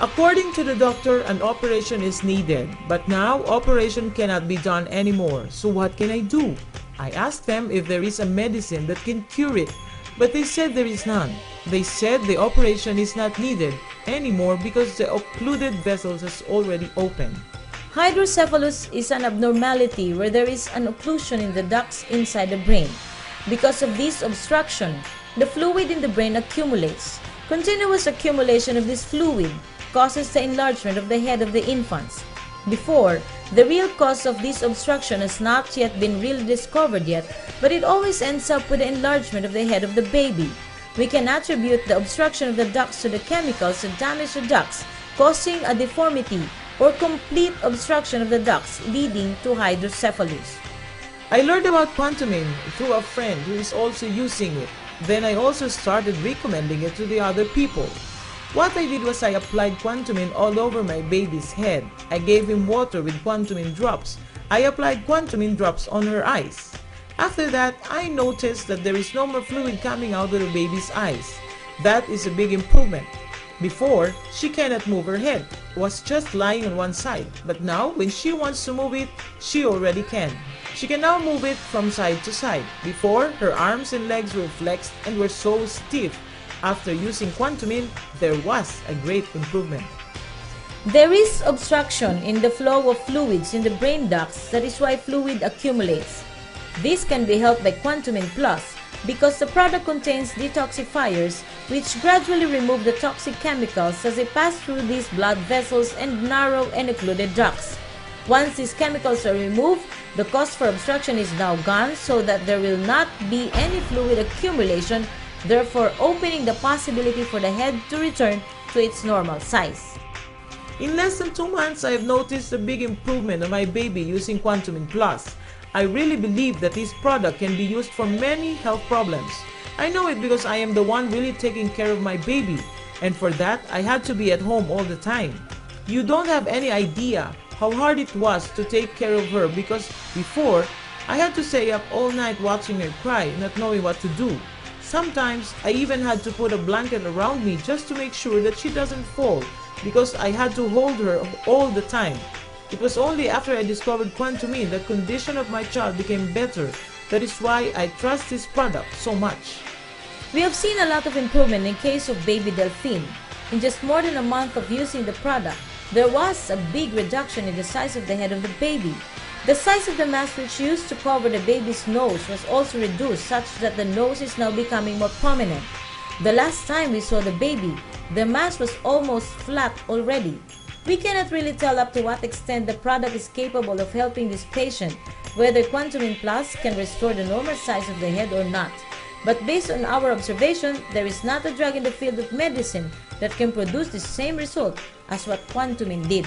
According to the doctor, an operation is needed, but now operation cannot be done anymore. So what can I do? I asked them if there is a medicine that can cure it, but they said there is none. They said the operation is not needed anymore because the occluded vessels has already opened. Hydrocephalus is an abnormality where there is an occlusion in the ducts inside the brain. Because of this obstruction, the fluid in the brain accumulates. Continuous accumulation of this fluid causes the enlargement of the head of the infants. Before, the real cause of this obstruction has not yet been really discovered yet, but it always ends up with the enlargement of the head of the baby. We can attribute the obstruction of the ducts to the chemicals that damage the ducts, causing a deformity or complete obstruction of the ducts, leading to hydrocephalus. I learned about Quantumin through a friend who is also using it. Then I also started recommending it to the other people. What I did was I applied Quantumin all over my baby's head. I gave him water with Quantumin drops. I applied Quantumin drops on her eyes. After that, I noticed that there is no more fluid coming out of the baby's eyes. That is a big improvement. Before, she cannot move her head. It was just lying on one side. But now, when she wants to move it, she already can. She can now move it from side to side. Before, her arms and legs were flexed and were so stiff. After using Quantumin, there was a great improvement. There is obstruction in the flow of fluids in the brain ducts, that is why fluid accumulates. This can be helped by Quantumin Plus because the product contains detoxifiers which gradually remove the toxic chemicals as they pass through these blood vessels and narrow and occluded ducts. Once these chemicals are removed, the cause for obstruction is now gone so that there will not be any fluid accumulation, therefore opening the possibility for the head to return to its normal size. In less than 2 months, I have noticed a big improvement on my baby using Quantumin Plus. I really believe that this product can be used for many health problems. I know it because I am the one really taking care of my baby, and for that I had to be at home all the time. You don't have any idea how hard it was to take care of her because before I had to stay up all night watching her cry, not knowing what to do. Sometimes I even had to put a blanket around me just to make sure that she doesn't fall because I had to hold her all the time. It was only after I discovered Quantumin that the condition of my child became better. That is why I trust this product so much. We have seen a lot of improvement in case of baby Delfin. In just more than a month of using the product, there was a big reduction in the size of the head of the baby. The size of the mask which used to cover the baby's nose was also reduced such that the nose is now becoming more prominent. The last time we saw the baby, the mask was almost flat already. We cannot really tell up to what extent the product is capable of helping this patient, whether Quantumin Plus can restore the normal size of the head or not. But based on our observation, there is not a drug in the field of medicine that can produce the same result as what Quantumin did.